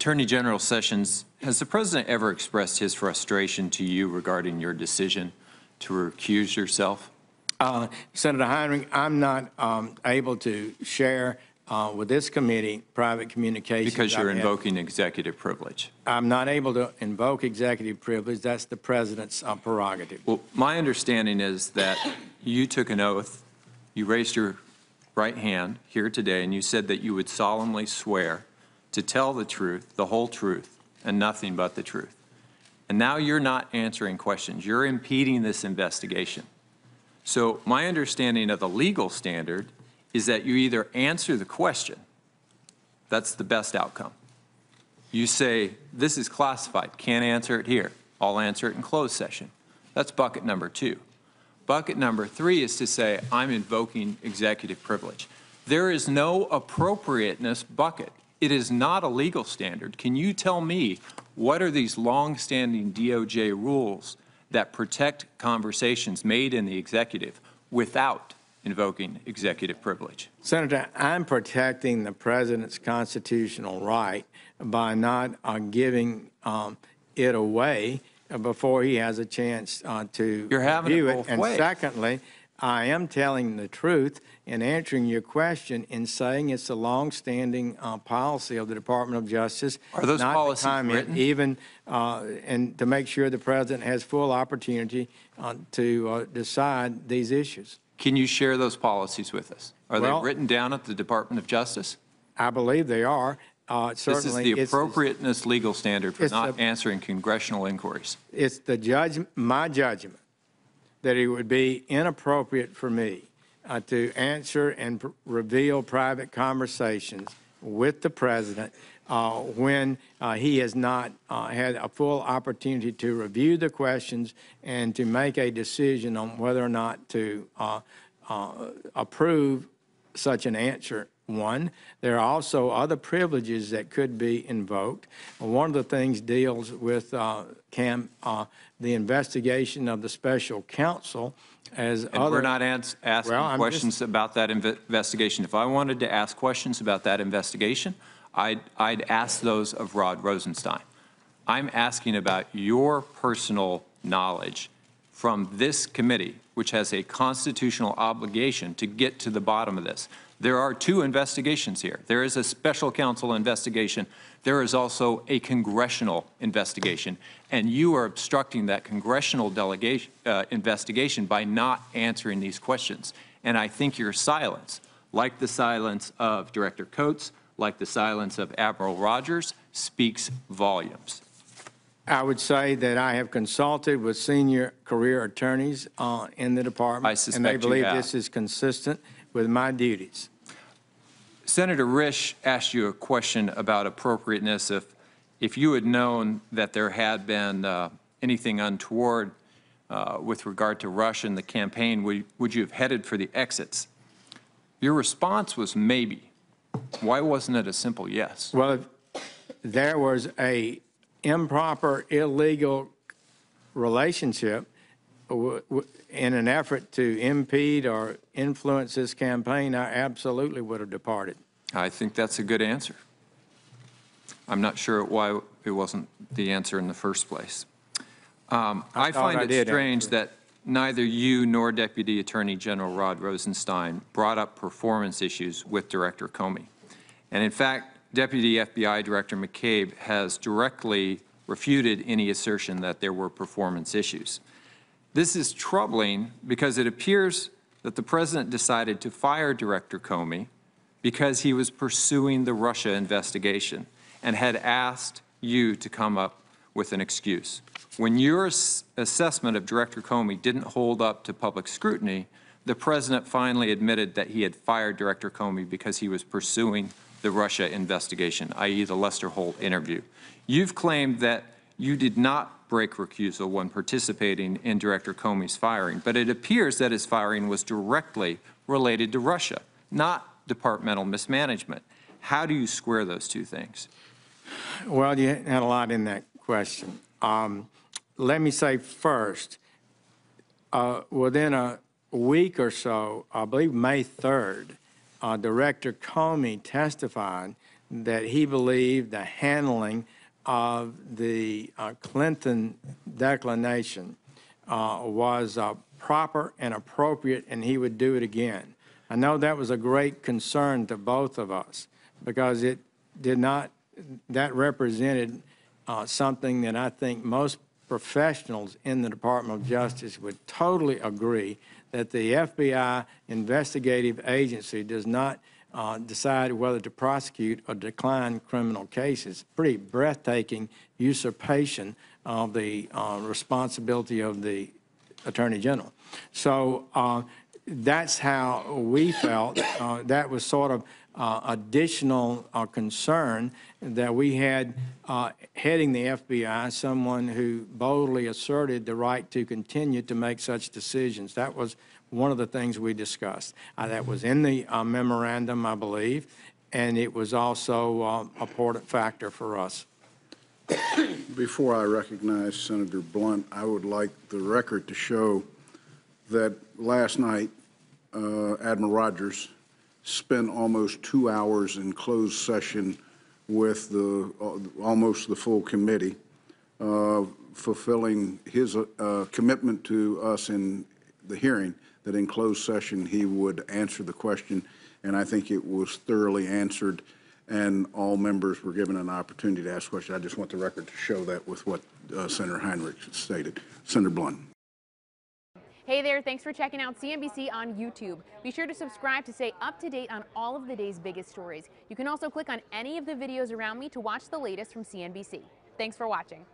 Attorney General Sessions, has the President ever expressed his frustration to you regarding your decision to recuse yourself? Senator Heinrich, I'm not able to share with this committee private communications. Because you're invoking executive privilege. I'm not able to invoke executive privilege. That's the President's prerogative. Well, my understanding is that you took an oath, you raised your right hand here today, and you said that you would solemnly swear to tell the truth, the whole truth, and nothing but the truth. And now you're not answering questions. You're impeding this investigation. So my understanding of the legal standard is that you either answer the question, that's the best outcome. You say, this is classified, can't answer it here. I'll answer it in closed session. That's bucket number 2. Bucket number 3 is to say, I'm invoking executive privilege. There is no appropriateness bucket. It is not a legal standard. Can you tell me what are these long-standing DOJ rules that protect conversations made in the executive without invoking executive privilege? Senator, I'm protecting the President's constitutional right by not giving it away before he has a chance to review it. And secondly, I am telling the truth in answering your question in saying it's a long-standing policy of the Department of Justice. Are those policies written? Even and to make sure the President has full opportunity to decide these issues. Can you share those policies with us? Are they written down at the Department of Justice? I believe they are. This is the appropriateness legal standard for not answering congressional inquiries. It's my judgment that it would be inappropriate for me to answer and reveal private conversations with the President when he has not had a full opportunity to review the questions and to make a decision on whether or not to approve such an answer. One, there are also other privileges that could be invoked. One of the things deals with the investigation of the special counsel. We're not asking questions about that investigation. If I wanted to ask questions about that investigation, I'd ask those of Rod Rosenstein. I'm asking about your personal knowledge from this committee, which has a constitutional obligation to get to the bottom of this. There are 2 investigations here. There is a special counsel investigation. There is also a congressional investigation. And you are obstructing that congressional investigation by not answering these questions. And I think your silence, like the silence of Director Coates, like the silence of Admiral Rogers, speaks volumes. I would say that I have consulted with senior career attorneys in the department. I suspect and they believe this is consistent with my duties. Senator Risch asked you a question about appropriateness. If you had known that there had been anything untoward with regard to Russia and the campaign, would you have headed for the exits? Your response was maybe. Why wasn't it a simple yes? Well, there was a improper, illegal relationship in an effort to impede or influence this campaign, I absolutely would have departed. I think that's a good answer. I'm not sure why it wasn't the answer in the first place. I find it strange that neither you nor Deputy Attorney General Rod Rosenstein brought up performance issues with Director Comey. And in fact, Deputy FBI Director McCabe has directly refuted any assertion that there were performance issues. This is troubling because it appears that the President decided to fire Director Comey because he was pursuing the Russia investigation and had asked you to come up with an excuse. When your assessment of Director Comey didn't hold up to public scrutiny, the President finally admitted that he had fired Director Comey because he was pursuing the Russia investigation, i.e. the Lester Holt interview. You've claimed that you did not break recusal when participating in Director Comey's firing, but it appears that his firing was directly related to Russia, not departmental mismanagement. How do you square those 2 things? Well, you had a lot in that question. Let me say first, within a week or so, I believe May 3rd, Director Comey testified that he believed the handling of the Clinton declination was proper and appropriate, and he would do it again. I know that was a great concern to both of us because it did not, that represented something that I think most professionals in the Department of Justice would totally agree, that the FBI investigative agency does not decide whether to prosecute or decline criminal cases. Pretty breathtaking usurpation of the responsibility of the Attorney General. So that's how we felt. That was sort of additional concern that we had heading the FBI, someone who boldly asserted the right to continue to make such decisions. That was one of the things we discussed. That was in the memorandum, I believe, and it was also an important factor for us. Before I recognize Senator Blunt, I would like the record to show that last night Admiral Rogers spent almost 2 hours in closed session with almost the full committee, fulfilling his commitment to us in the hearing that in closed session he would answer the question, and I think it was thoroughly answered, and all members were given an opportunity to ask questions. I just want the record to show that with what Senator Heinrich stated. Senator Blunt. Hey there, thanks for checking out CNBC on YouTube. Be sure to subscribe to stay up to date on all of the day's biggest stories. You can also click on any of the videos around me to watch the latest from CNBC. Thanks for watching.